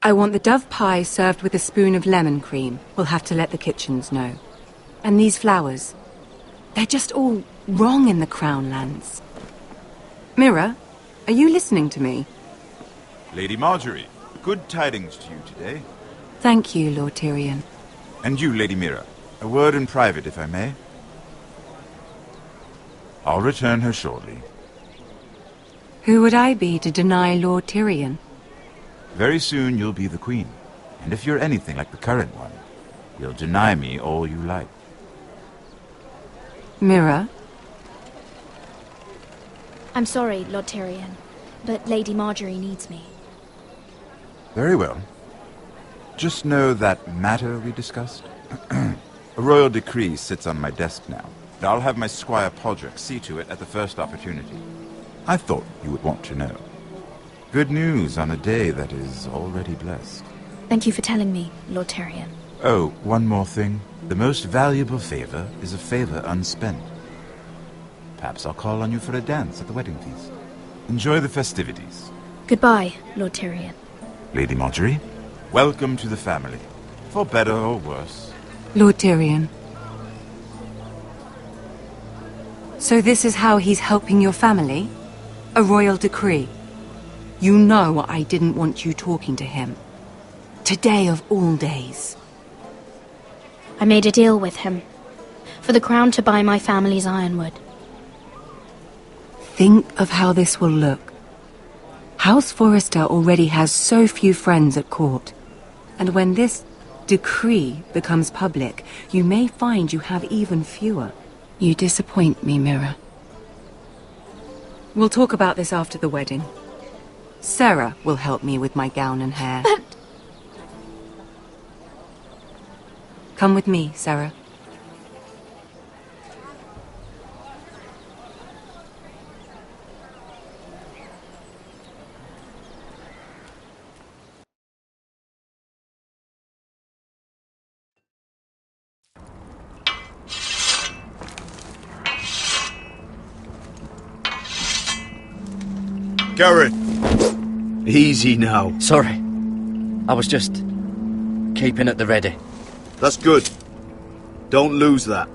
I want the dove pie served with a spoon of lemon cream. We'll have to let the kitchens know. And these flowers. They're just all wrong in the Crown lands. Mira, are you listening to me? Lady Marjorie, good tidings to you today. Thank you, Lord Tyrion. And you, Lady Mira. A word in private, if I may. I'll return her shortly. Who would I be to deny Lord Tyrion? Very soon you'll be the queen. And if you're anything like the current one, you'll deny me all you like. Mira? I'm sorry, Lord Tyrion, but Lady Marjorie needs me. Very well. Just know that matter we discussed? A royal decree sits on my desk now. I'll have my Squire Podrick see to it at the first opportunity. I thought you would want to know. Good news on a day that is already blessed. Thank you for telling me, Lord Tyrion. Oh, one more thing. The most valuable favor is a favor unspent. Perhaps I'll call on you for a dance at the wedding feast. Enjoy the festivities. Goodbye, Lord Tyrion. Lady Marjorie, welcome to the family. For better or worse. Lord Tyrion. So this is how he's helping your family? A royal decree? You know I didn't want you talking to him. Today of all days. I made a deal with him. For the crown to buy my family's ironwood. Think of how this will look. House Forrester already has so few friends at court. And when this decree becomes public, you may find you have even fewer. You disappoint me, Mira. We'll talk about this after the wedding. Sarah will help me with my gown and hair. But... Come with me, Sarah. Garrett! Easy now. Sorry. I was just keeping at the ready. That's good. Don't lose that.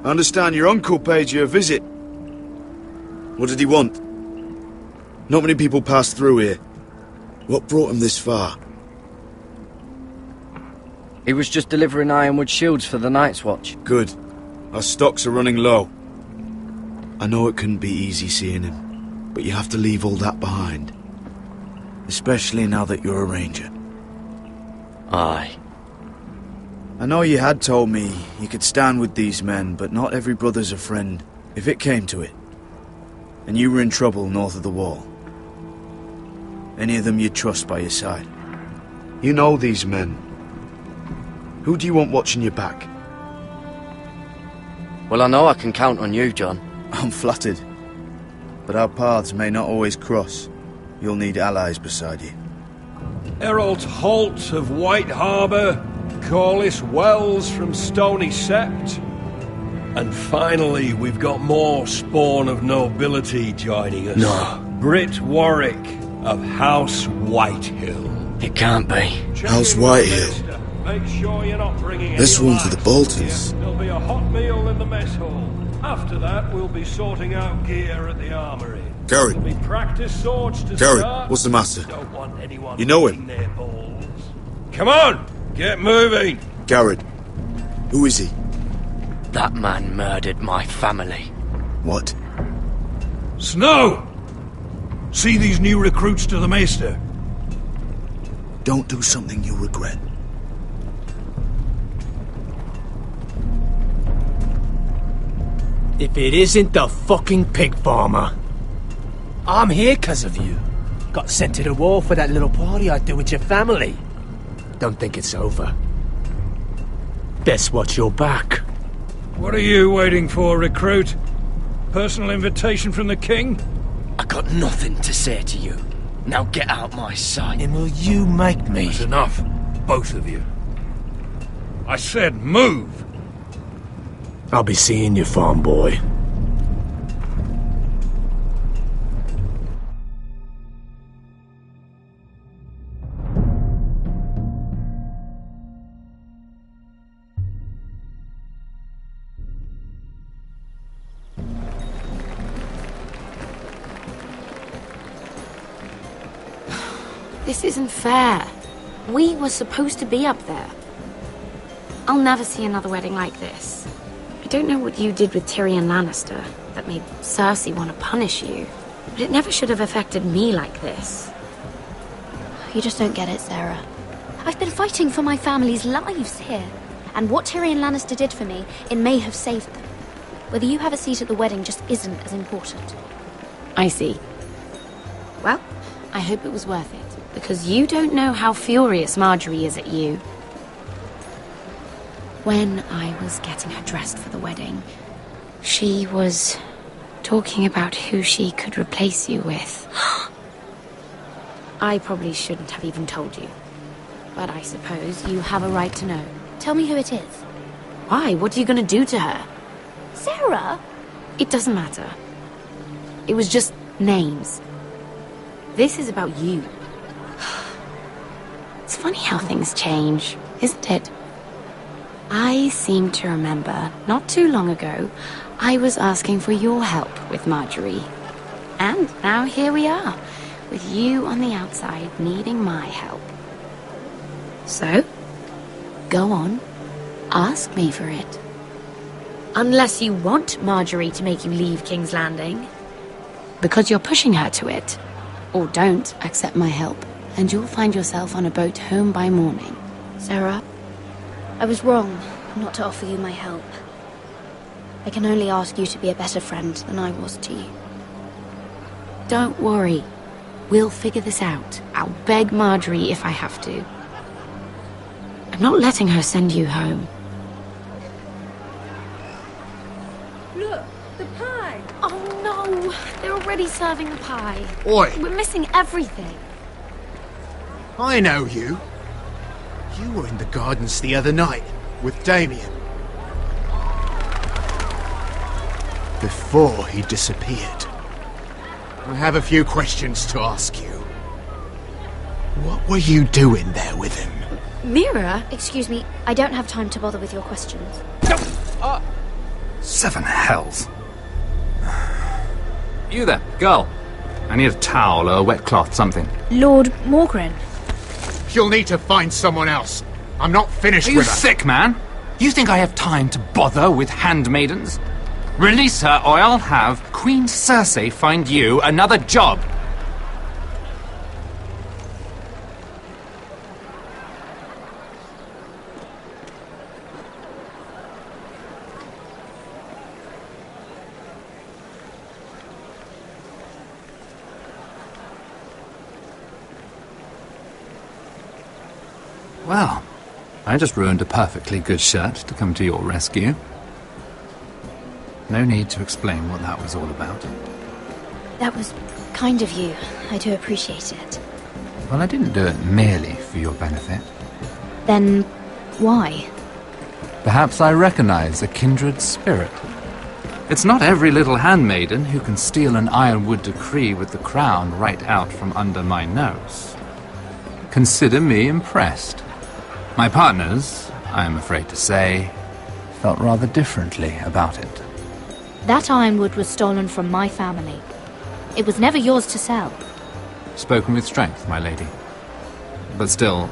I understand your uncle paid you a visit. What did he want? Not many people pass through here. What brought him this far? He was just delivering ironwood shields for the Night's Watch. Good. Our stocks are running low. I know it couldn't be easy seeing him, but you have to leave all that behind. Especially now that you're a ranger. Aye. I know you had told me you could stand with these men, but not every brother's a friend, if it came to it. And you were in trouble north of the wall. Any of them you'd trust by your side. You know these men. Who do you want watching your back? Well, I know I can count on you, John. I'm flattered. But our paths may not always cross. You'll need allies beside you. Errol Holt of White Harbour, Corliss Wells from Stony Sept. And finally, we've got more spawn of nobility joining us. No. Britt Warwick of House Whitehill. It can't be. House Whitehill. Make sure you're not bringing This any one's for the lads. Boltons. There'll be a hot meal in the mess hall. After that, we'll be sorting out gear at the armory. Garrett. There'll be practice swords to Garrett, start. what's the matter? Don't want anyone You know licking him? their balls. Come on, get moving. Garrett. Who is he? That man murdered my family. What? Snow! See these new recruits to the Maester? Don't do something you'll regret. If it isn't the fucking pig farmer. I'm here 'cause of you. Got sent to the war for that little party I do with your family. Don't think it's over. Best watch your back. What are you waiting for, recruit? Personal invitation from the king? I got nothing to say to you. Now get out my sight. And will you make me? That's enough, both of you. I said move! I'll be seeing you, farm boy. This isn't fair. We were supposed to be up there. I'll never see another wedding like this. I don't know what you did with Tyrion Lannister that made Cersei want to punish you, but it never should have affected me like this. You just don't get it, Sarah. I've been fighting for my family's lives here, and what Tyrion Lannister did for me, it may have saved them. Whether you have a seat at the wedding just isn't as important. I see. Well, I hope it was worth it, because you don't know how furious Marjorie is at you. When I was getting her dressed for the wedding, she was talking about who she could replace you with. I probably shouldn't have even told you, but I suppose you have a right to know. Tell me who it is. Why? What are you going to do to her? Sarah! It doesn't matter. It was just names. This is about you. It's funny how things change, isn't it? I seem to remember, not too long ago, I was asking for your help with Marjorie. And now here we are, with you on the outside needing my help. So, go on, ask me for it. Unless you want Marjorie to make you leave King's Landing. Because you're pushing her to it. Or don't accept my help, and you'll find yourself on a boat home by morning. Sarah, I was wrong not to offer you my help. I can only ask you to be a better friend than I was to you. Don't worry. We'll figure this out. I'll beg Marjorie if I have to. I'm not letting her send you home. Look, the pie! Oh no! They're already serving the pie. Oi! We're missing everything. I know you. You were in the gardens the other night with Damien. Before he disappeared. I have a few questions to ask you. What were you doing there with him? Mira? Excuse me, I don't have time to bother with your questions. Seven hells. You there, girl. I need a towel or a wet cloth, something. Lord Morgren. You'll need to find someone else. I'm not finished Are you with her. sick, man? You think I have time to bother with handmaidens? Release her, or I'll have Queen Cersei find you another job. Well, I just ruined a perfectly good shirt to come to your rescue. No need to explain what that was all about. That was kind of you. I do appreciate it. Well, I didn't do it merely for your benefit. Then, why? Perhaps I recognize a kindred spirit. It's not every little handmaiden who can steal an Ironwood decree with the crown right out from under my nose. Consider me impressed. My partners, I am afraid to say, felt rather differently about it. That ironwood was stolen from my family. It was never yours to sell. Spoken with strength, my lady. But still,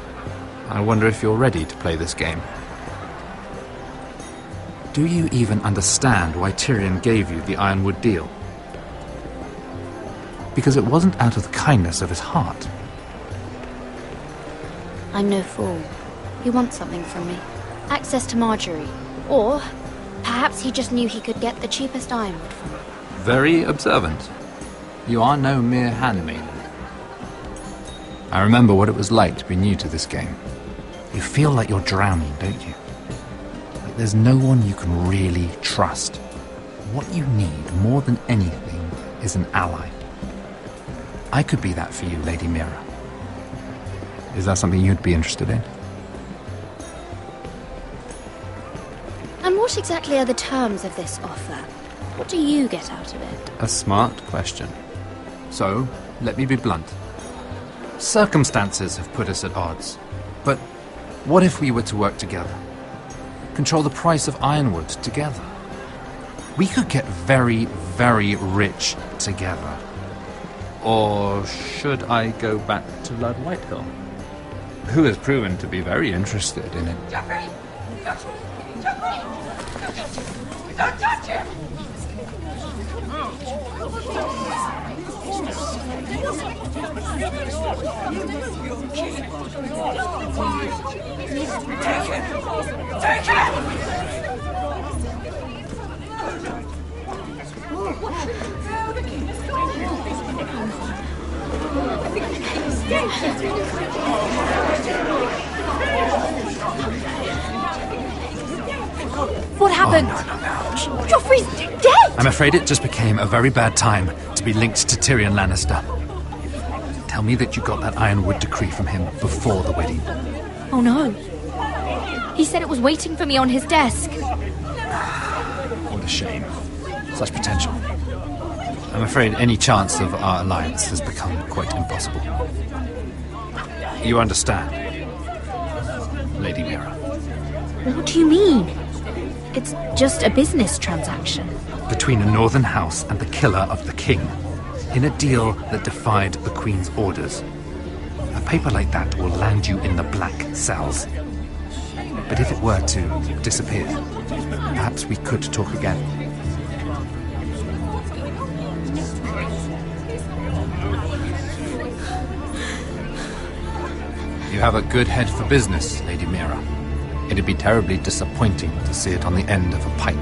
I wonder if you're ready to play this game. Do you even understand why Tyrion gave you the Ironwood deal? Because it wasn't out of the kindness of his heart. I'm no fool. He wants something from me. Access to Marjorie. Or perhaps he just knew he could get the cheapest ironwood from me. Very observant. You are no mere handmaiden. I remember what it was like to be new to this game. You feel like you're drowning, don't you? Like there's no one you can really trust. What you need, more than anything, is an ally. I could be that for you, Lady Mira. Is that something you'd be interested in? And what exactly are the terms of this offer? What do you get out of it? A smart question. So, let me be blunt. Circumstances have put us at odds. But what if we were to work together? Control the price of Ironwood together? We could get very, very rich together. Or should I go back to Lord Whitehill, who has proven to be very interested in it? Don't touch him! Take What happened? Oh, no. Joffrey's dead! I'm afraid it just became a very bad time to be linked to Tyrion Lannister. Tell me that you got that Ironwood decree from him before the wedding. Oh no. He said it was waiting for me on his desk. What a shame. Such potential. I'm afraid any chance of our alliance has become quite impossible. You understand, Lady Mira? What do you mean? It's just a business transaction. Between a northern house and the killer of the king, in a deal that defied the Queen's orders. A paper like that will land you in the black cells. But if it were to disappear, perhaps we could talk again. You have a good head for business, Lady Mira. It'd be terribly disappointing to see it on the end of a pike.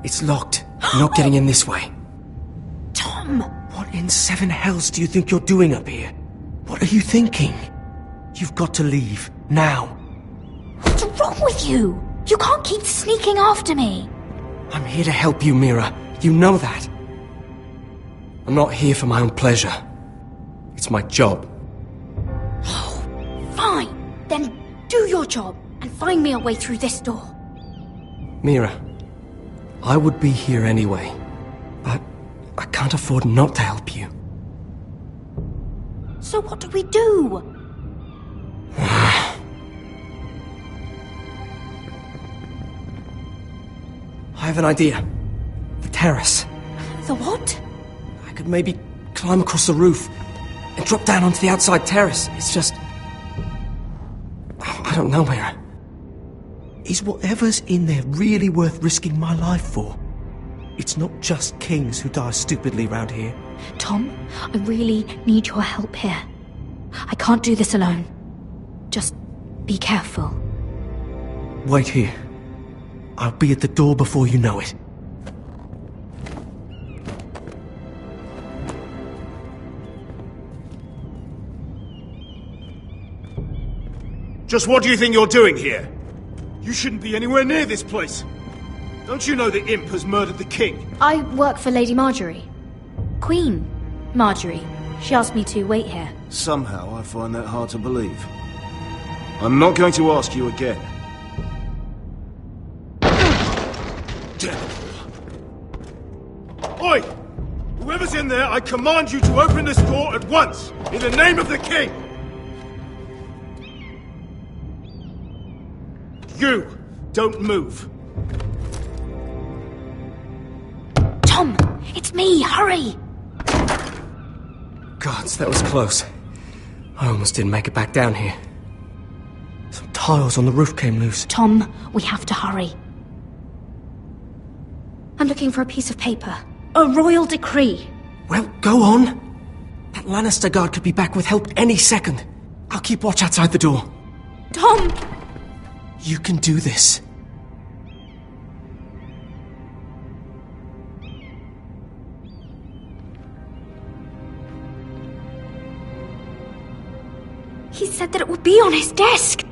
It's locked. You're not getting in this way. Tom! What in seven hells do you think you're doing up here? What are you thinking? You've got to leave. Now. What's wrong with you? You can't keep sneaking after me. I'm here to help you, Mira. You know that. I'm not here for my own pleasure. It's my job. Oh, fine. Then do your job and find me a way through this door. Mira, I would be here anyway, but I can't afford not to help you. So what do we do? I have an idea. The terrace. The what? I could maybe climb across the roof and drop down onto the outside terrace. It's just... I don't know, Mira. Is whatever's in there really worth risking my life for? It's not just kings who die stupidly round here. Tom, I really need your help here. I can't do this alone. Just be careful. Wait here. I'll be at the door before you know it. Just what do you think you're doing here? You shouldn't be anywhere near this place. Don't you know the imp has murdered the king? I work for Lady Marjorie. Queen Marjorie. She asked me to wait here. Somehow I find that hard to believe. I'm not going to ask you again. Oi! Whoever's in there, I command you to open this door at once! In the name of the king! You! Don't move! Tom! It's me! Hurry! Gods, that was close. I almost didn't make it back down here. Some tiles on the roof came loose. Tom, we have to hurry. I'm looking for a piece of paper. A royal decree. Well, go on. That Lannister guard could be back with help any second. I'll keep watch outside the door. Tom! You can do this. He said that it would be on his desk.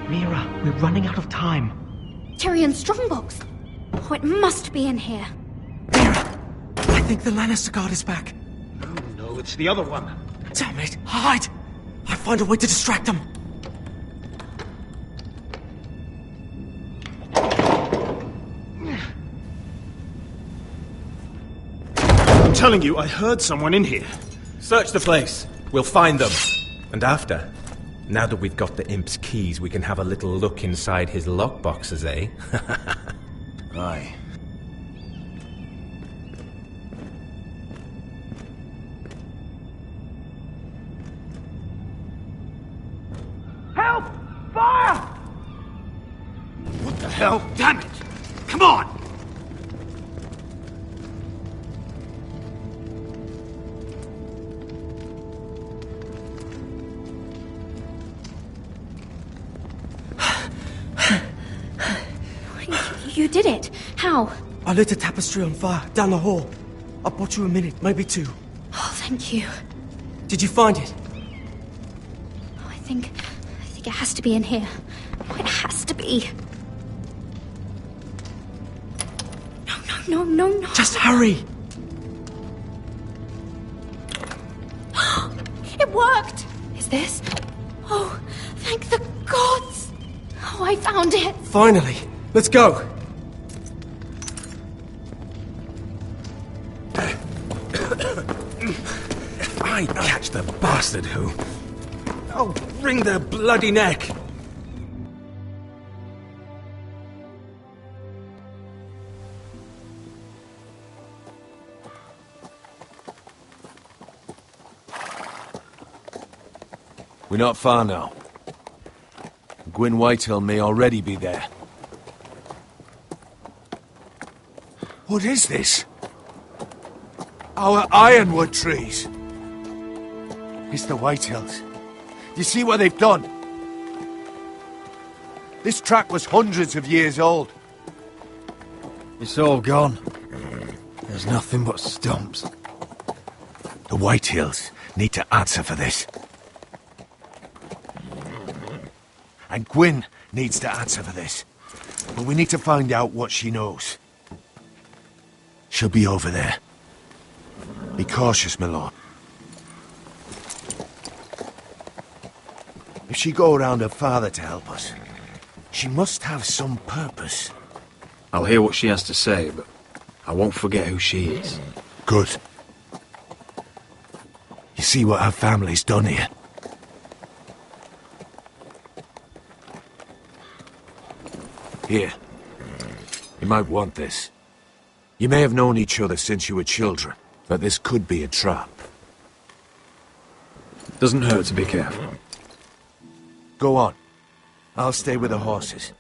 Mira, we're running out of time. Tyrion's strongbox. Oh, it must be in here. Mira, I think the Lannister guard is back. No, it's the other one. Damn it! Hide! I'll find a way to distract them. I'm telling you, I heard someone in here. Search the place. We'll find them. And after, now that we've got the imp's keys, we can have a little look inside his lockboxes, eh? Aye. Help! Fire! What the hell? Damn it! Come on! You did it. How? I lit a tapestry on fire down the hall. I bought you a minute, maybe two. Oh, thank you. Did you find it? I think it has to be in here. Oh, it has to be. No. Just hurry. It worked. Is this? Oh, thank the gods. Oh, I found it. Finally. Let's go. If I catch the bastard who, I'll wring their bloody neck. We're not far now. Gwyn Whitehill may already be there. What is this? Our ironwood trees. It's the Whitehills. You see what they've done? This track was hundreds of years old. It's all gone. There's nothing but stumps. The Whitehills need to answer for this. And Gwyn needs to answer for this. But we need to find out what she knows. She'll be over there. Be cautious, my lord. If she go around her father to help us, she must have some purpose. I'll hear what she has to say, but I won't forget who she is. Good. You see what our family's done here? Here. You might want this. You may have known each other since you were children, but this could be a trap. Doesn't hurt to be careful. Go on. I'll stay with the horses.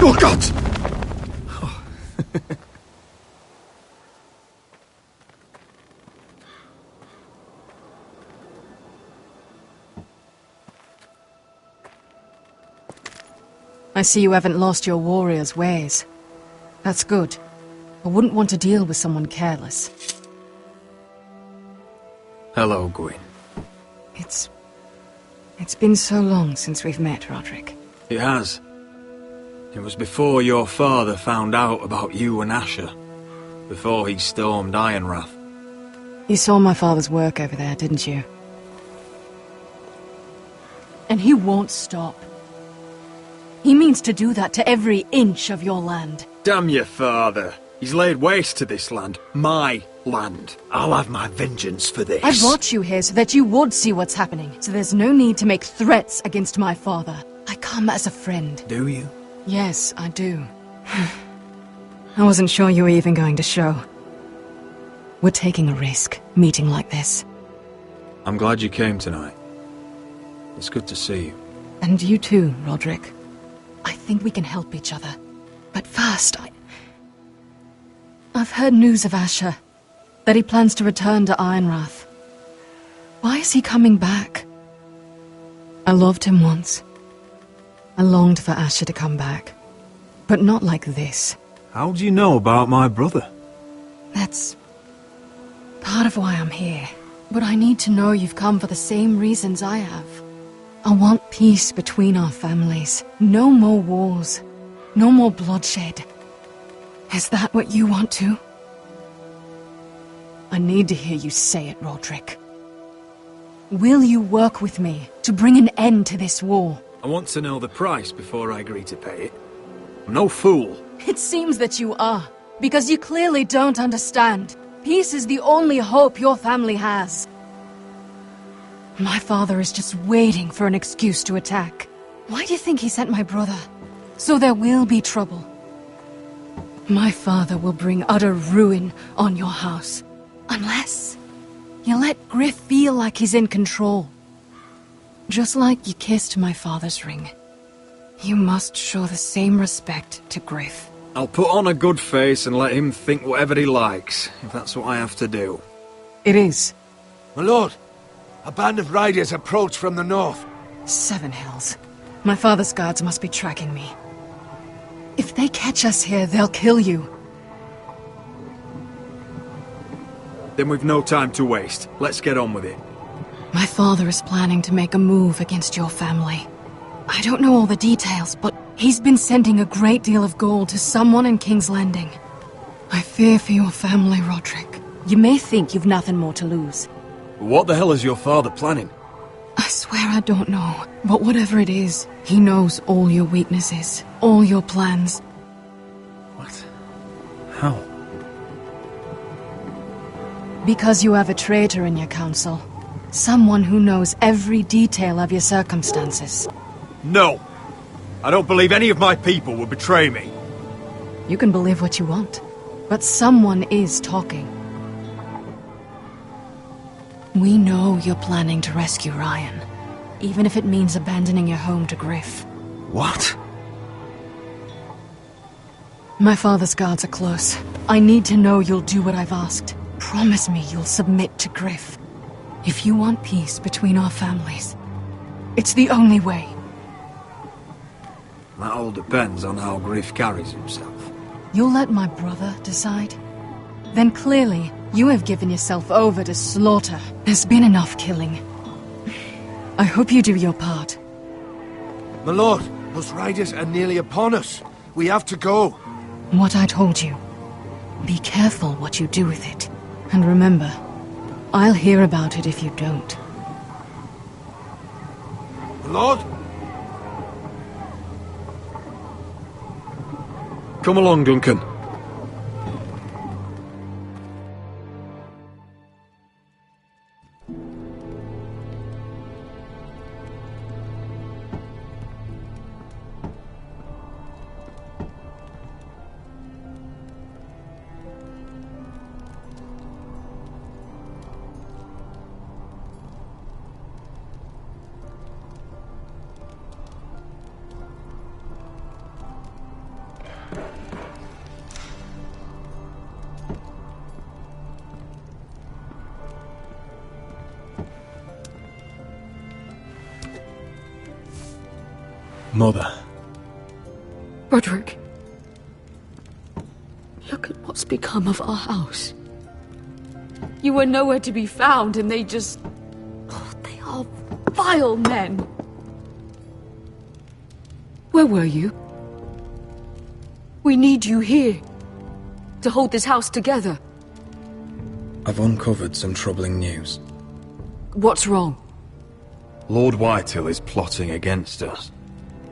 Oh, God! Oh. I see you haven't lost your warrior's ways. That's good. I wouldn't want to deal with someone careless. Hello, Gwyn. It's been so long since we've met, Roderick. It has. It was before your father found out about you and Asher. Before he stormed Ironrath. You saw my father's work over there, didn't you? And he won't stop. He means to do that to every inch of your land. Damn your father. He's laid waste to this land. My land. I'll have my vengeance for this. I brought you here so that you would see what's happening. So there's no need to make threats against my father. I come as a friend. Do you? Yes, I do. I wasn't sure you were even going to show. We're taking a risk, meeting like this. I'm glad you came tonight. It's good to see you. And you too, Roderick. I think we can help each other. But first, I've heard news of Asher. That he plans to return to Ironrath. Why is he coming back? I loved him once. I longed for Asher to come back. But not like this. How do you know about my brother? That's part of why I'm here. But I need to know you've come for the same reasons I have. I want peace between our families. No more wars. No more bloodshed. Is that what you want too? I need to hear you say it, Roderick. Will you work with me to bring an end to this war? I want to know the price before I agree to pay it. I'm no fool. It seems that you are, because you clearly don't understand. Peace is the only hope your family has. My father is just waiting for an excuse to attack. Why do you think he sent my brother? So there will be trouble. My father will bring utter ruin on your house. Unless you let Griff feel like he's in control. Just like you kissed my father's ring. You must show the same respect to Griff. I'll put on a good face and let him think whatever he likes, if that's what I have to do. It is. My lord, a band of riders approach from the north. Seven Hills. My father's guards must be tracking me. If they catch us here, they'll kill you. Then we've no time to waste. Let's get on with it. My father is planning to make a move against your family. I don't know all the details, but he's been sending a great deal of gold to someone in King's Landing. I fear for your family, Roderick. You may think you've nothing more to lose. What the hell is your father planning? I swear I don't know, but whatever it is, he knows all your weaknesses, all your plans. What? How? Because you have a traitor in your council. Someone who knows every detail of your circumstances. No! I don't believe any of my people would betray me. You can believe what you want, but someone is talking. We know you're planning to rescue Ryan, even if it means abandoning your home to Griff. What? My father's guards are close. I need to know you'll do what I've asked. Promise me you'll submit to Griff. If you want peace between our families, it's the only way. That all depends on how Griff carries himself. You'll let my brother decide? Then clearly, you have given yourself over to slaughter. There's been enough killing. I hope you do your part. My lord, those riders are nearly upon us. We have to go. What I told you. Be careful what you do with it. And remember, I'll hear about it if you don't. My lord? Come along, Duncan. Mother. Roderick. Look at what's become of our house. You were nowhere to be found, and they just... Oh, they are vile men. Where were you? We need you here. To hold this house together. I've uncovered some troubling news. What's wrong? Lord Whitehill is plotting against us.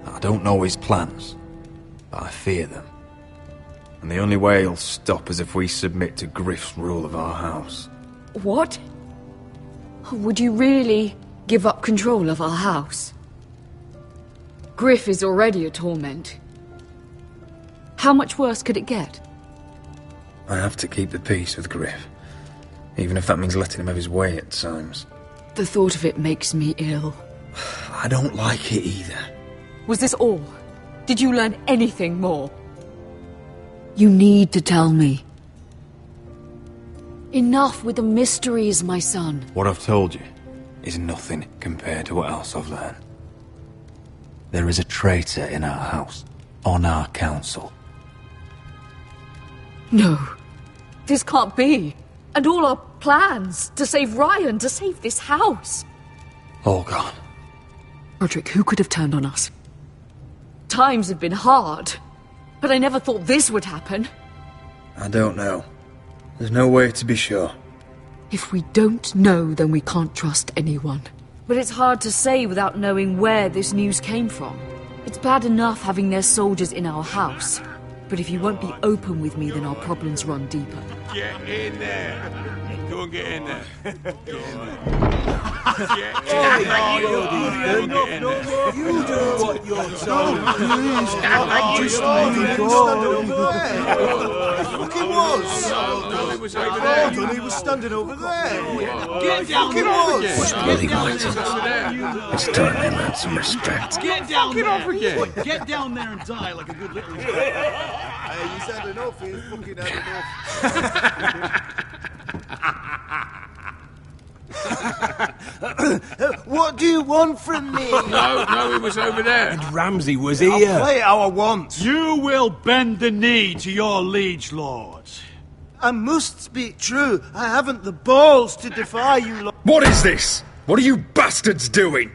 I don't know his plans, but I fear them. And the only way he'll stop is if we submit to Griff's rule of our house. What? Would you really give up control of our house? Griff is already a torment. How much worse could it get? I have to keep the peace with Griff, even if that means letting him have his way at times. The thought of it makes me ill. I don't like it either. Was this all? Did you learn anything more? You need to tell me. Enough with the mysteries, my son. What I've told you is nothing compared to what else I've learned. There is a traitor in our house, on our council. No. This can't be. And all our plans to save Ryan, to save this house. All gone. Roderick, who could have turned on us? Times have been hard, but I never thought this would happen. I don't know. There's no way to be sure. If we don't know, then we can't trust anyone. But it's hard to say without knowing where this news came from. It's bad enough having their soldiers in our house. But if you won't be open with me, then our problems run deeper. Get in there. Go and get in there. Get in there. You do what you're told. Just let me go. Fucking was. He was standing over there. Get down there. What's bloody Whitey? It's time they learn some respect. Get down there. Get down there and die like a good little. Hey, he's had enough. He's fucking had enough. What do you want from me? No, he was over there. And Ramsay was I'll here. play how I want. You will bend the knee to your liege lord. I must speak true. I haven't the balls to defy you lot. What is this? What are you bastards doing?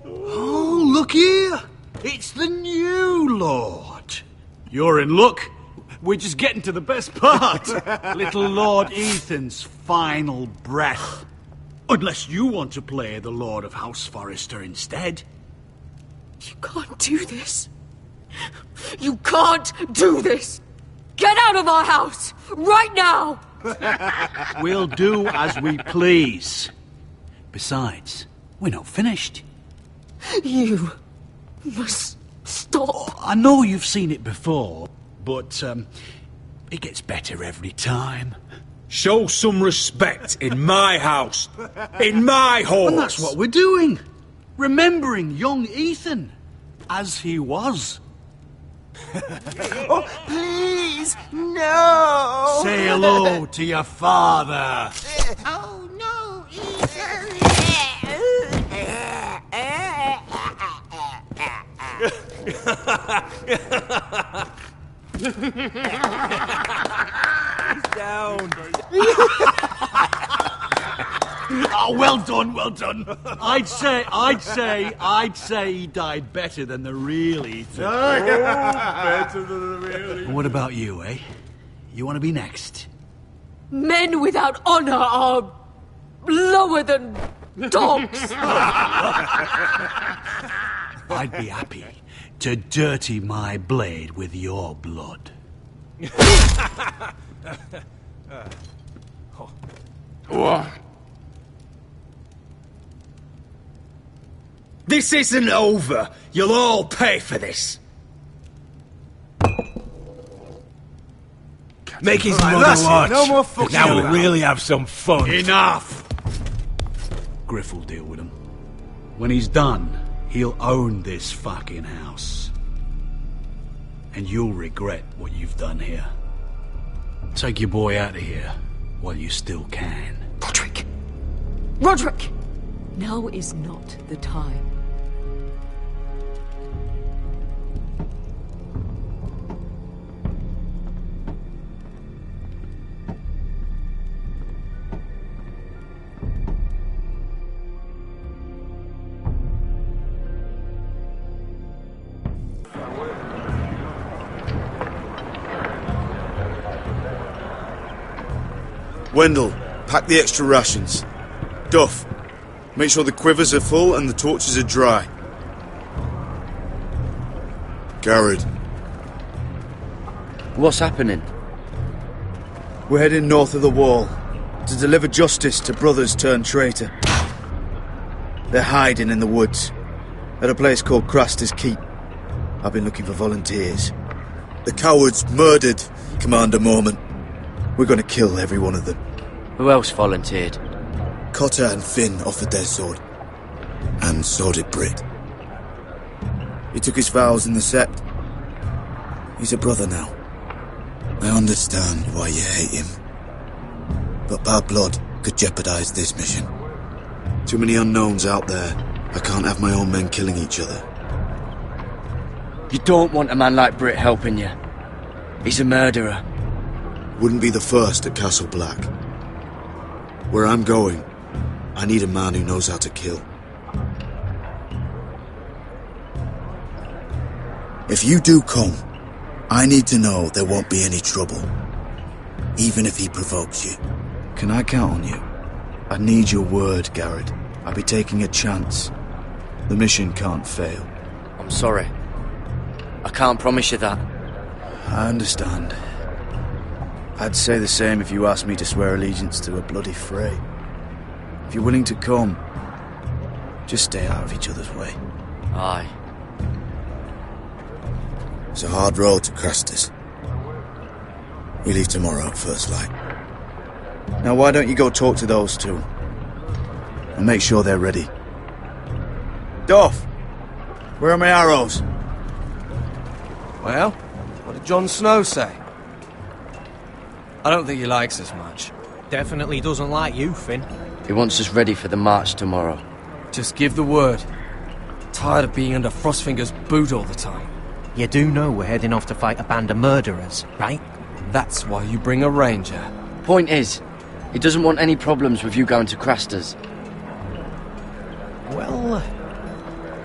Oh, look here. It's the new lord. You're in luck. We're just getting to the best part. Little Lord Ethan's final breath. Unless you want to play the Lord of House Forrester instead. You can't do this. You can't do this. Get out of our house, right now! We'll do as we please. Besides, we're not finished. You must stop. I know you've seen it before, but it gets better every time. Show some respect in my house. In my halls. And that's what we're doing. Remembering young Ethan. As he was. Oh, please, no! Say hello to your father. Oh, no, Down. Oh, well done, well done. I'd say he died better than the real Ethan. Better than the real And what about you, eh? You want to be next? Men without honor are lower than dogs. I'd be happy to dirty my blade with your blood. What? This isn't over. You'll all pay for this. Make his Right, mother that's it. watch. No more fucking Now we'll around. really have some fun. Enough! Griff will deal with him. When he's done, he'll own this fucking house. And you'll regret what you've done here. Take your boy out of here while you still can. Roderick! Roderick! Now is not the time. Wendell, pack the extra rations. Duff, make sure the quivers are full and the torches are dry. Garrod. What's happening? We're heading north of the wall to deliver justice to brothers turned traitor. They're hiding in the woods at a place called Craster's Keep. I've been looking for volunteers. The cowards murdered Commander Mormont. We're going to kill every one of them. Who else volunteered? Cotter and Finn offered their sword. And so did Britt. He took his vows in the Sept. He's a brother now. I understand why you hate him. but bad blood could jeopardize this mission. Too many unknowns out there. I can't have my own men killing each other. You don't want a man like Britt helping you. He's a murderer. Wouldn't be the first at Castle Black. Where I'm going, I need a man who knows how to kill. If you do come, I need to know there won't be any trouble. Even if he provokes you. Can I count on you? I need your word, Garrett. I'll be taking a chance. The mission can't fail. I'm sorry. I can't promise you that. I understand. I'd say the same if you asked me to swear allegiance to a bloody fray. If you're willing to come, just stay out of each other's way. Aye. It's a hard road to Crastus. We leave tomorrow at first light. Now why don't you go talk to those two? And make sure they're ready. Duff! Where are my arrows? Well, what did Jon Snow say? I don't think he likes us much. Definitely doesn't like you, Finn. He wants us ready for the march tomorrow. Just give the word. Tired of being under Frostfinger's boot all the time. You do know we're heading off to fight a band of murderers, right? That's why you bring a ranger. Point is, he doesn't want any problems with you going to Crastus. Well,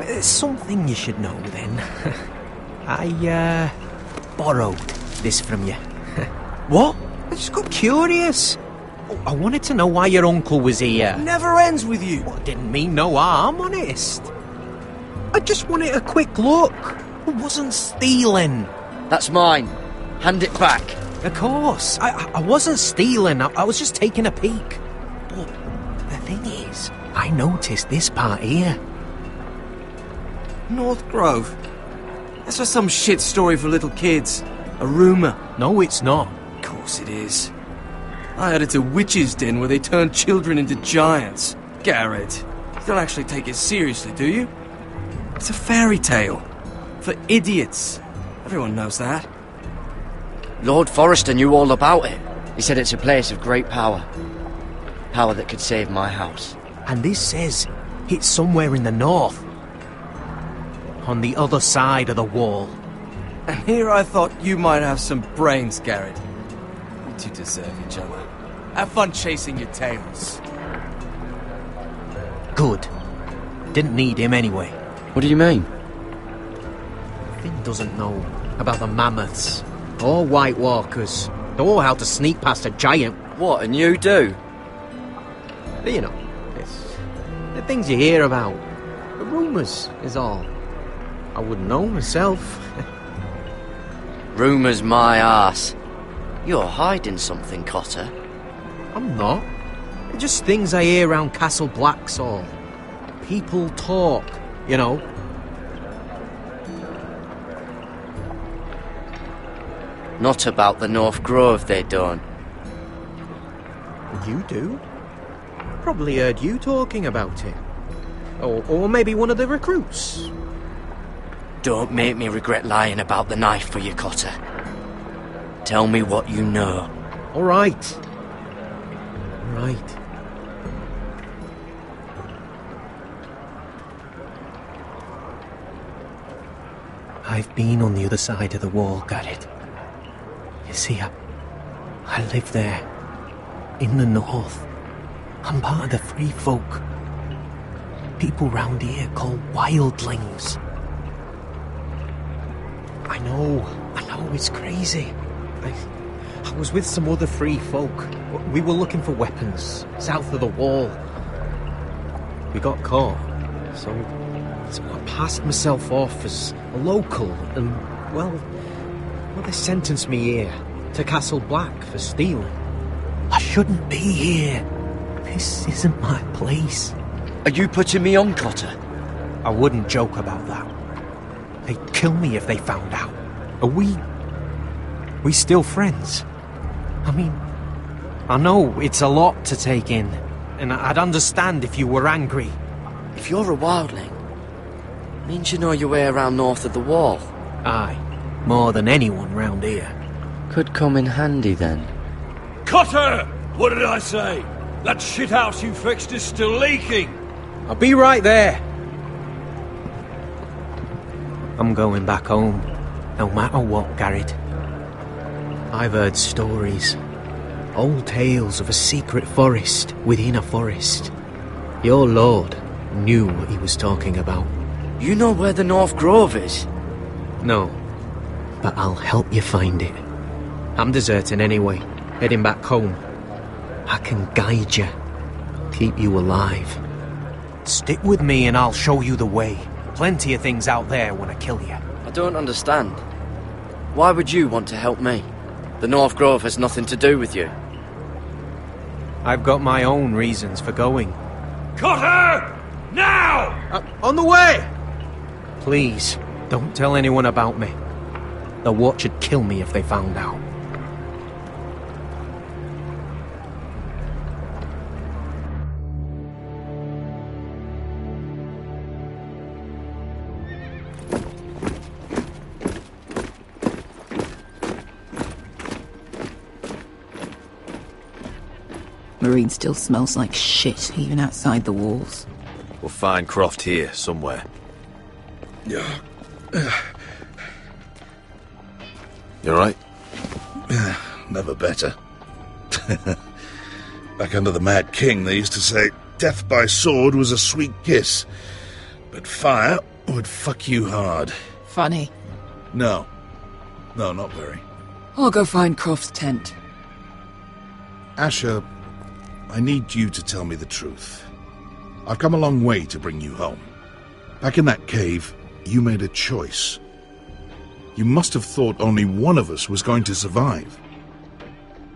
there's something you should know then. I, borrowed this from you. What? I just got curious. I wanted to know why your uncle was here. Never ends with you. Well, didn't mean no harm, honest. I just wanted a quick look. I wasn't stealing. That's mine. Hand it back. Of course. I wasn't stealing. I was just taking a peek. But the thing is, I noticed this part here. North Grove? That's just some shit story for little kids. A rumour. No, it's not. Of course it is. I heard it's a witch's den where they turn children into giants. Garrett, you don't actually take it seriously, do you? It's a fairy tale. For idiots. Everyone knows that. Lord Forrester knew all about it. He said it's a place of great power. Power that could save my house. And this says it's somewhere in the north. On the other side of the wall. And here I thought you might have some brains, Garrett. You two deserve each other. Have fun chasing your tails. Good. Didn't need him anyway. What do you mean? Finn doesn't know about the mammoths or White Walkers or how to sneak past a giant. What, and you do? You know, it's the things you hear about. The rumours is all. I wouldn't know myself. Rumours my arse. You're hiding something, Cotter. I'm not. They're just things I hear around Castle Black's all. People talk, you know. Not about the North Grove, they don't. You do? Probably heard you talking about it. Or maybe one of the recruits. Don't make me regret lying about the knife for you, Cotter. Tell me what you know. All right. All right. I've been on the other side of the wall, Garrett. You see, I live there. In the north. I'm part of the free folk. People round here call wildlings. I know, it's crazy. I was with some other free folk. We were looking for weapons, south of the wall. We got caught, so I passed myself off as a local, and, well, they sentenced me here, to Castle Black, for stealing. I shouldn't be here. This isn't my place. Are you putting me on, Cotter? I wouldn't joke about that. They'd kill me if they found out. Are we still friends? I mean, I know it's a lot to take in, and I'd understand if you were angry. If you're a wildling, means you know your way around north of the wall. Aye, more than anyone round here. Could come in handy then. Cotter! What did I say? That shithouse you fixed is still leaking. I'll be right there. I'm going back home, no matter what, Garrett. I've heard stories. Old tales of a secret forest within a forest. Your lord knew what he was talking about. You know where the North Grove is? No, but I'll help you find it. I'm deserting anyway, heading back home. I can guide you, keep you alive. Stick with me and I'll show you the way. Plenty of things out there when I kill you. I don't understand. Why would you want to help me? The North Grove has nothing to do with you. I've got my own reasons for going. Cotter! Now! On the way! Please, don't tell anyone about me. The Watch would kill me if they found out. Marine still smells like shit, even outside the walls. We'll find Croft here, somewhere. Yeah. You alright? Never better. Back under the Mad King, they used to say, death by sword was a sweet kiss, but fire would fuck you hard. Funny. No. No, not very. I'll go find Croft's tent. Asher, I need you to tell me the truth. I've come a long way to bring you home. Back in that cave, you made a choice. You must have thought only one of us was going to survive.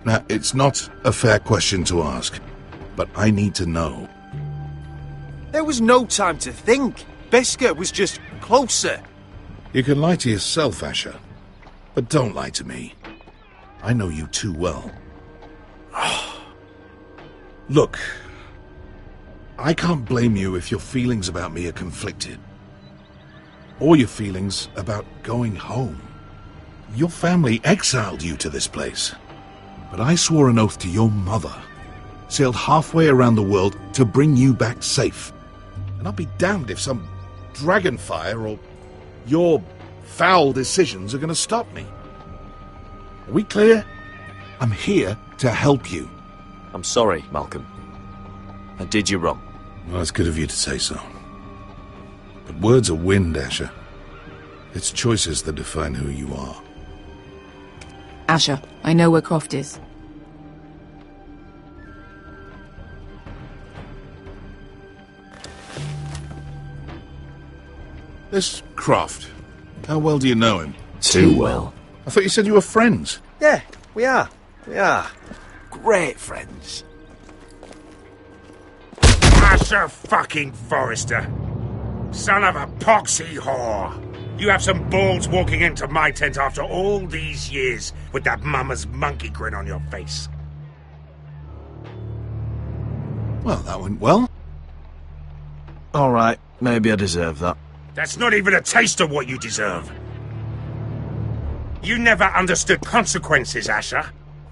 Now, it's not a fair question to ask, but I need to know. There was no time to think. Beskar was just closer. You can lie to yourself, Asher, but don't lie to me. I know you too well. Look, I can't blame you if your feelings about me are conflicted. Or your feelings about going home. Your family exiled you to this place. But I swore an oath to your mother, sailed halfway around the world to bring you back safe. And I'll be damned if some dragonfire or your foul decisions are going to stop me. Are we clear? I'm here to help you. I'm sorry, Malcolm. I did you wrong. Well, it's good of you to say so. But words are wind, Asher. It's choices that define who you are. Asher, I know where Croft is. This Croft, how well do you know him? Too well. I thought you said you were friends. Yeah, we are. We are. Great friends. Asher fucking Forrester. Son of a poxy whore. You have some balls walking into my tent after all these years with that mama's monkey grin on your face. Well, that went well. Alright, maybe I deserve that. That's not even a taste of what you deserve. You never understood consequences, Asher.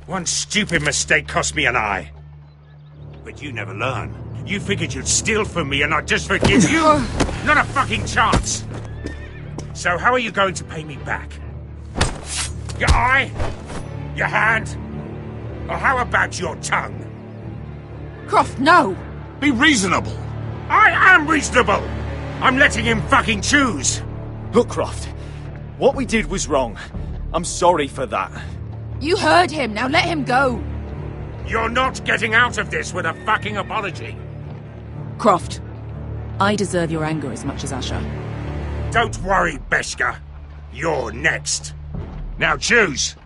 One stupid mistake cost me an eye. But you never learn. You figured you'd steal from me and I'd just forgive you? Not a fucking chance! So how are you going to pay me back? Your eye? Your hand? Or how about your tongue? Croft, no! Be reasonable! I am reasonable! I'm letting him fucking choose! Look, Croft, what we did was wrong. I'm sorry for that. You heard him, now let him go! You're not getting out of this with a fucking apology! Croft, I deserve your anger as much as Asher. Don't worry, Beskar. You're next. Now choose,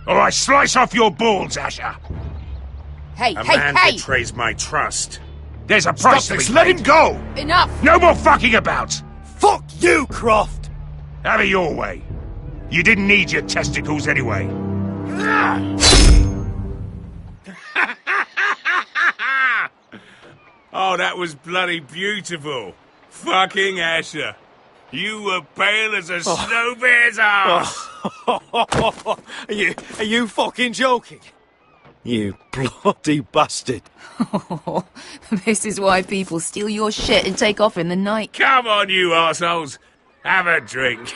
or I slice off your balls, Asher. Hey, A hey, man hey! betrays my trust. There's a price to be Let him paid. go! Enough! No more fucking about! Fuck you, Croft! Have it your way. You didn't need your testicles anyway. Oh, that was bloody beautiful. Fucking Asher. You were pale as a snow bear's ass. Are you fucking joking? You bloody bastard. This is why people steal your shit and take off in the night. Come on, you arseholes. Have a drink.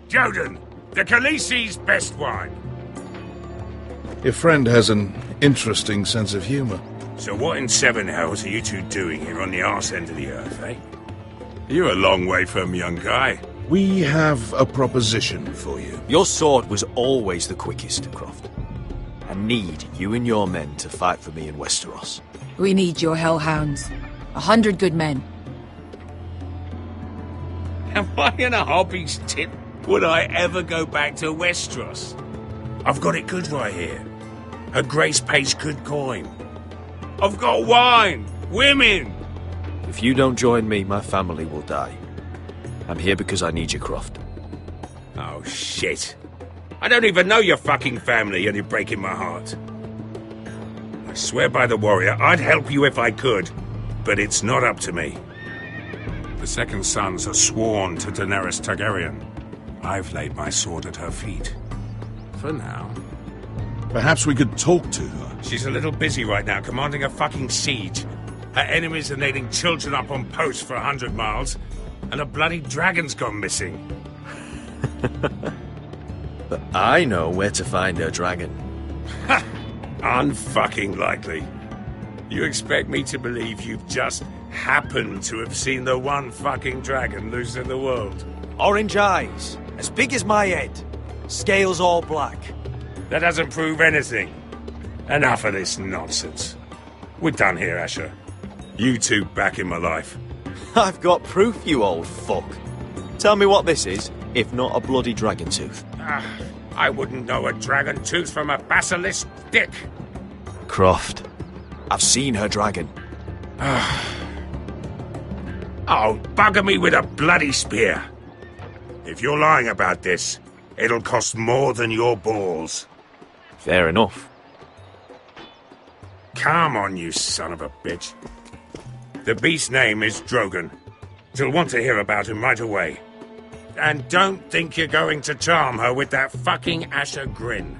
Joden, the Khaleesi's best wine. Your friend has an interesting sense of humour. So what in seven hells are you two doing here on the arse end of the earth, eh? You're a long way from, young guy. We have a proposition for you. Your sword was always the quickest, Croft. I need you and your men to fight for me in Westeros. We need your hellhounds. 100 good men. Am I in a hobby's tip? Would I ever go back to Westeros? I've got it good right here. Her Grace pays good coin. I've got wine, women. If you don't join me, my family will die. I'm here because I need you, Croft. Oh, shit. I don't even know your fucking family and you're breaking my heart. I swear by the warrior, I'd help you if I could, but it's not up to me. The Second Sons are sworn to Daenerys Targaryen. I've laid my sword at her feet. For now. Perhaps we could talk to her. She's a little busy right now, commanding a fucking siege. Her enemies are nailing children up on posts for 100 miles, and a bloody dragon's gone missing. But I know where to find her dragon. Ha! Unfucking likely. You expect me to believe you've just happened to have seen the one fucking dragon loose in the world? Orange eyes, as big as my head. Scales all black. That doesn't prove anything. Enough of this nonsense. We're done here, Asher. You two back in my life. I've got proof, you old fuck. Tell me what this is, if not a bloody dragon tooth. I wouldn't know a dragon tooth from a basilisk dick. Croft, I've seen her dragon. Oh, bugger me with a bloody spear. If you're lying about this, it'll cost more than your balls. Fair enough. Come on, you son of a bitch. The beast's name is Drogon. She'll want to hear about him right away. And don't think you're going to charm her with that fucking Asher grin.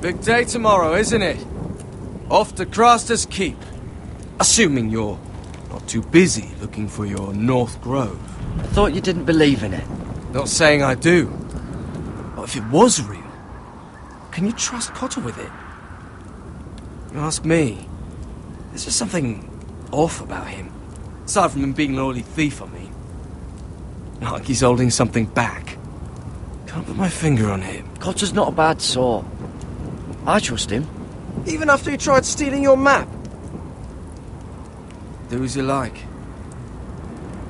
Big day tomorrow, isn't it? Off to Craster's Keep. Assuming you're not too busy looking for your North Grove. I thought you didn't believe in it. Not saying I do. But if it was real, can you trust Potter with it? You ask me. There's just something off about him. Aside from him being an early thief, I mean. Not like he's holding something back. Can't put my finger on him. Cotter's not a bad sort. I trust him. Even after he tried stealing your map? Do as you like.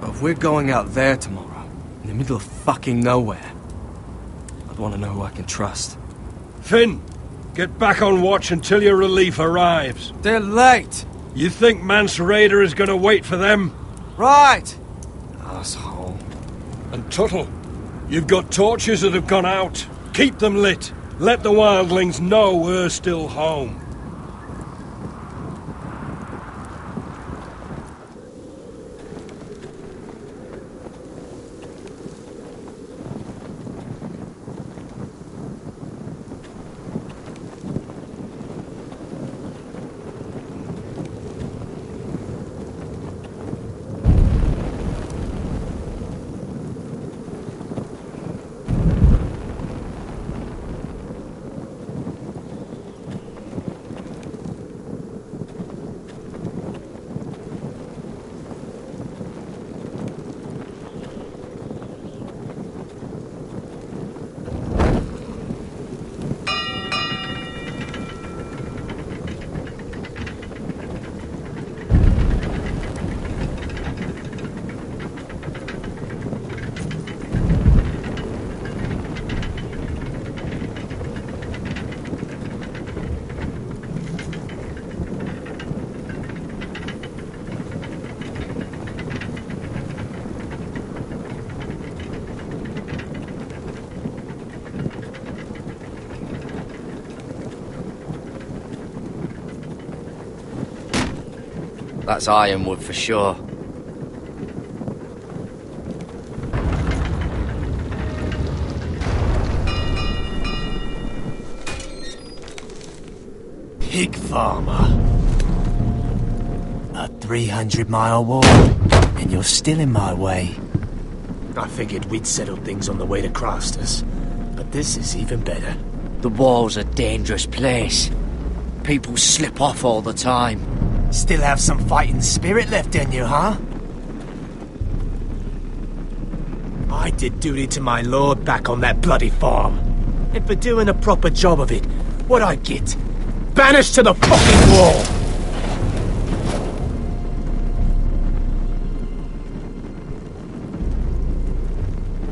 But if we're going out there tomorrow, in the middle of fucking nowhere, I'd want to know who I can trust. Finn, get back on watch until your relief arrives. They're late! You think Mance Rayder is going to wait for them? Right! Asshole. And Tuttle, you've got torches that have gone out. Keep them lit. Let the wildlings know we're still home. That's ironwood for sure. Pig farmer. A 300-mile walk, and you're still in my way. I figured we'd settle things on the way to Crossters, but this is even better. The wall's a dangerous place. People slip off all the time. Still have some fighting spirit left in you, huh? I did duty to my lord back on that bloody farm. And for doing a proper job of it, what'd I get? Banished to the fucking wall!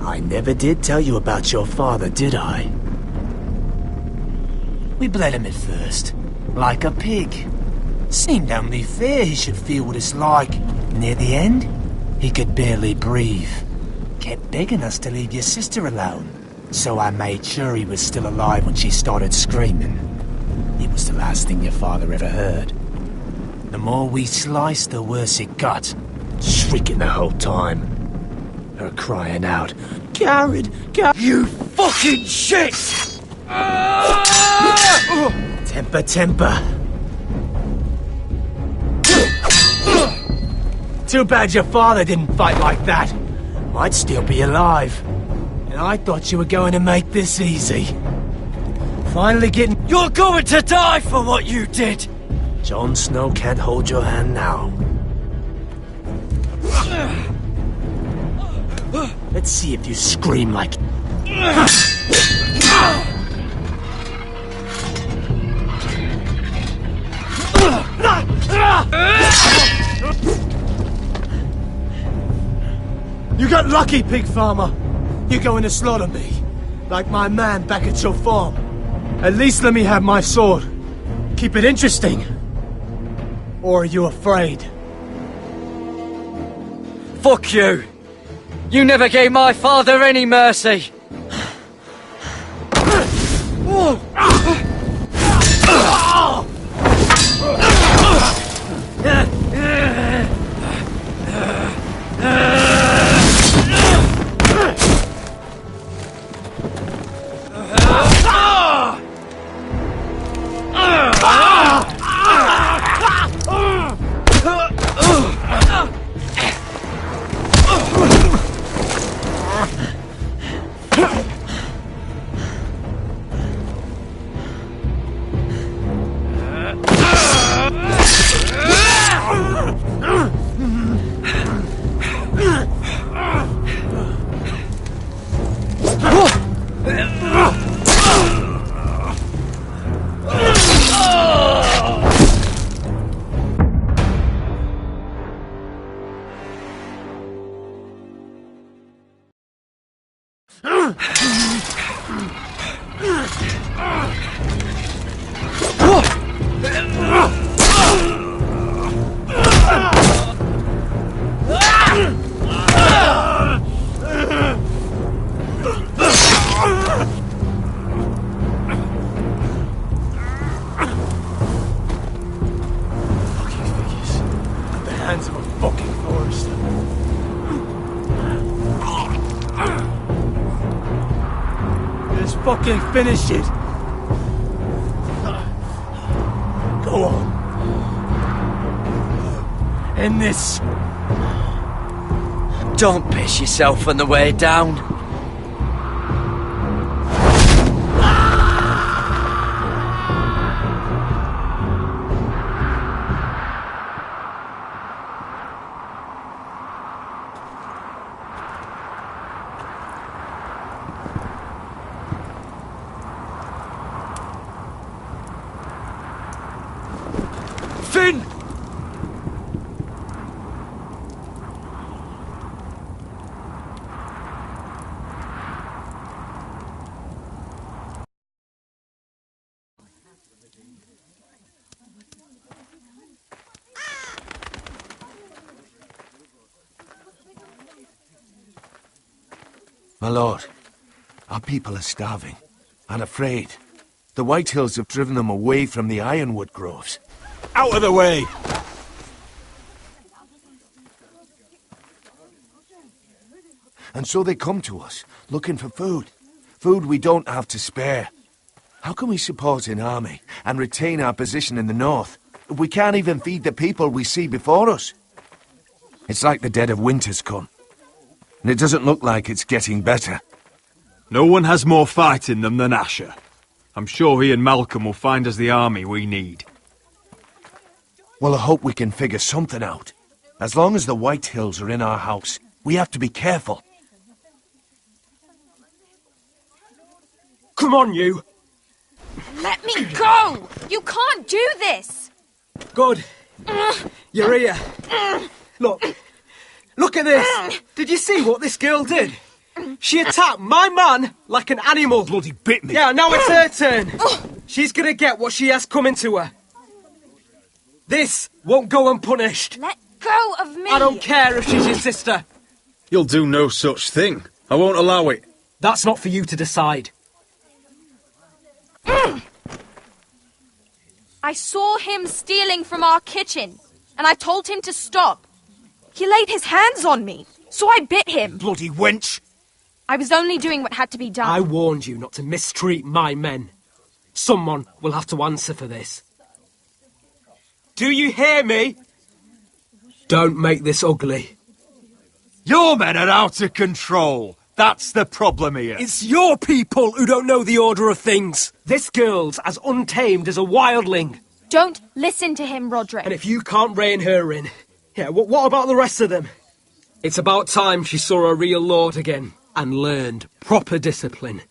I never did tell you about your father, did I? We bled him at first, like a pig. Seemed only fair he should feel what it's like. Near the end, he could barely breathe. Kept begging us to leave your sister alone. So I made sure he was still alive when she started screaming. It was the last thing your father ever heard. The more we sliced, the worse it got. Shrieking the whole time. Her crying out, "Garrett! You fucking shit! Temper. Too bad your father didn't fight like that. Might still be alive. And I thought you were going to make this easy. Finally getting... You're going to die for what you did! Jon Snow can't hold your hand now. Let's see if you scream like... You got lucky, pig farmer. You're going to slaughter me, like my man back at your farm. At least let me have my sword. Keep it interesting. Or are you afraid? Fuck you! You never gave my father any mercy! Finish it. Go on. End this. Don't piss yourself on the way down. Finn! My lord, our people are starving and afraid. The Whitehills have driven them away from the ironwood groves. Out of the way! And so they come to us, looking for food. Food we don't have to spare. How can we support an army and retain our position in the north if we can't even feed the people we see before us? It's like the dead of winter's come. And it doesn't look like it's getting better. No one has more fight in them than Asher. I'm sure he and Malcolm will find us the army we need. Well, I hope we can figure something out. As long as the White Hills are in our house, we have to be careful. Come on, you! Let me go! You can't do this! Good. You're here. Look at this! Did you see what this girl did? She attacked my man like an animal. Bloody bit me. Yeah, now it's her turn. She's gonna get what she has coming to her. This won't go unpunished. Let go of me! I don't care if she's your sister. You'll do no such thing. I won't allow it. That's not for you to decide. I saw him stealing from our kitchen, and I told him to stop. He laid his hands on me, so I bit him. Bloody wench! I was only doing what had to be done. I warned you not to mistreat my men. Someone will have to answer for this. Do you hear me? Don't make this ugly. Your men are out of control. That's the problem here. It's your people who don't know the order of things. This girl's as untamed as a wildling. Don't listen to him, Roderick. And if you can't rein her in, yeah, what about the rest of them? It's about time she saw a real lord again and learned proper discipline.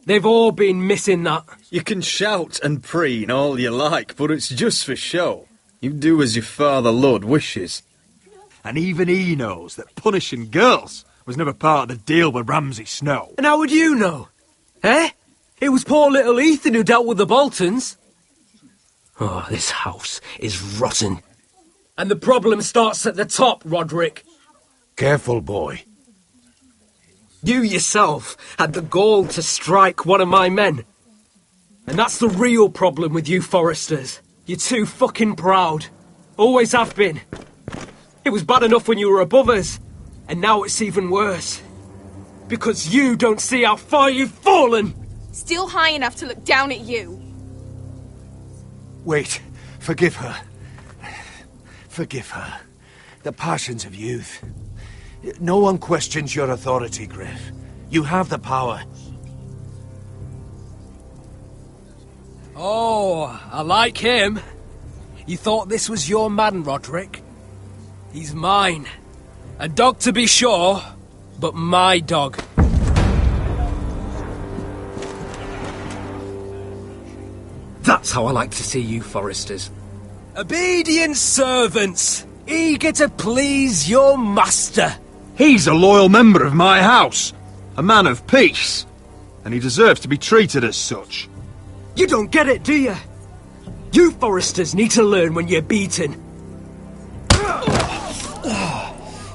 They've all been missing that. You can shout and preen all you like, but it's just for show. You do as your father Lord wishes. And even he knows that punishing girls was never part of the deal with Ramsay Snow. And how would you know? Eh? It was poor little Ethan who dealt with the Boltons. Oh, this house is rotten. And the problem starts at the top, Roderick. Careful, boy. You yourself had the gall to strike one of my men. And that's the real problem with you Forresters. You're too fucking proud. Always have been. It was bad enough when you were above us. And now it's even worse. Because you don't see how far you've fallen! Still high enough to look down at you. Wait. Forgive her. Forgive her. The passions of youth. No one questions your authority, Griff. You have the power. Oh, I like him. You thought this was your man, Roderick? He's mine. A dog to be sure, but my dog. That's how I like to see you, Forresters. Obedient servants, eager to please your master. He's a loyal member of my house, a man of peace, and he deserves to be treated as such. You don't get it, do you? You Forresters need to learn when you're beaten.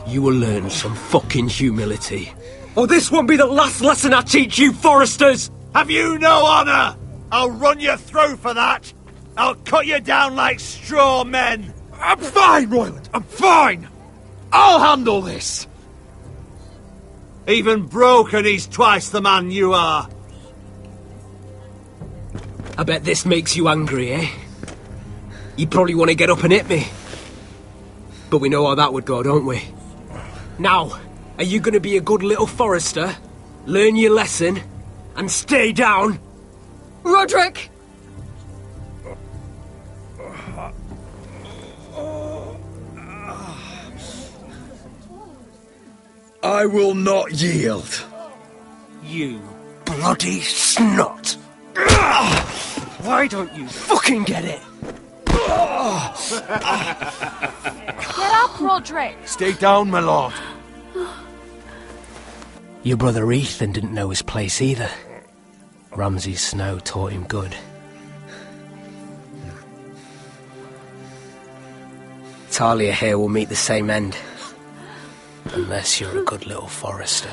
You will learn some fucking humility. Or this won't be the last lesson I teach you, Forresters! Have you no honour? I'll run you through for that. I'll cut you down like straw men. I'm fine, Royland, I'm fine. I'll handle this. Even broken, he's twice the man you are. I bet this makes you angry, eh? You probably want to get up and hit me. But we know how that would go, don't we? Now, are you going to be a good little Forrester, learn your lesson, and stay down? Roderick! I will not yield. You bloody snot! Why don't you fucking get it? Get up, Roderick! Stay down, my lord. Your brother Ethan didn't know his place either. Ramsay Snow taught him good. Talia here will meet the same end. Unless you're a good little Forrester.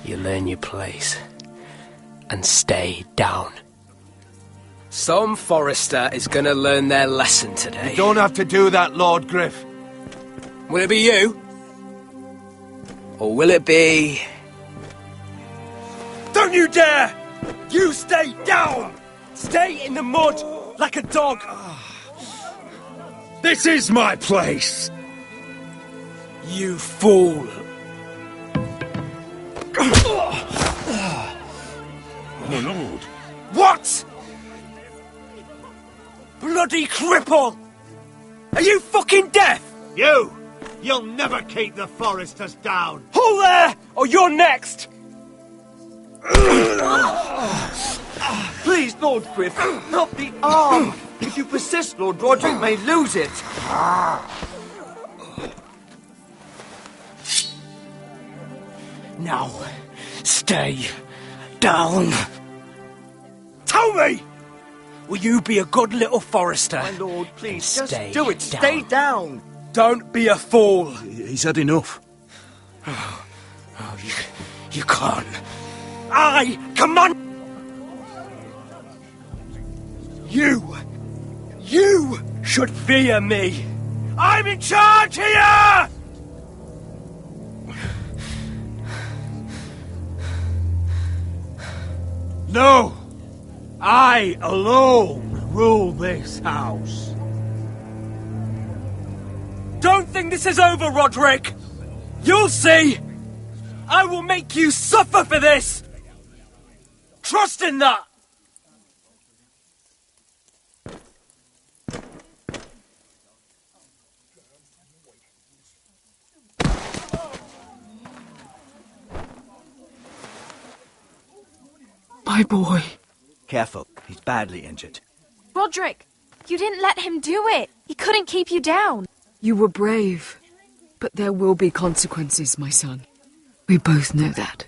You learn your place. And stay down. Some Forrester is gonna learn their lesson today. You don't have to do that, Lord Griff. Will it be you? Or will it be... Don't you dare! You stay down! Stay in the mud like a dog! This is my place! You fool! My lord. What? Bloody cripple! Are you fucking deaf? You'll never keep the Foresters down! Hold there, or you're next! Please, Lord Griff, not the arm! If you persist, Lord Roderick may lose it. Now, stay down. Tell me! Will you be a good little Forester? My lord, please, just Stay do it. down. Stay down. Don't be a fool. He's had enough. You can't. I command... You should fear me. I'm in charge here! No! I alone rule this house. Don't think this is over, Roderick! You'll see! I will make you suffer for this! Trust in that! My boy. Careful, he's badly injured. Roderick, you didn't let him do it. He couldn't keep you down. You were brave, but there will be consequences, my son. We both know that.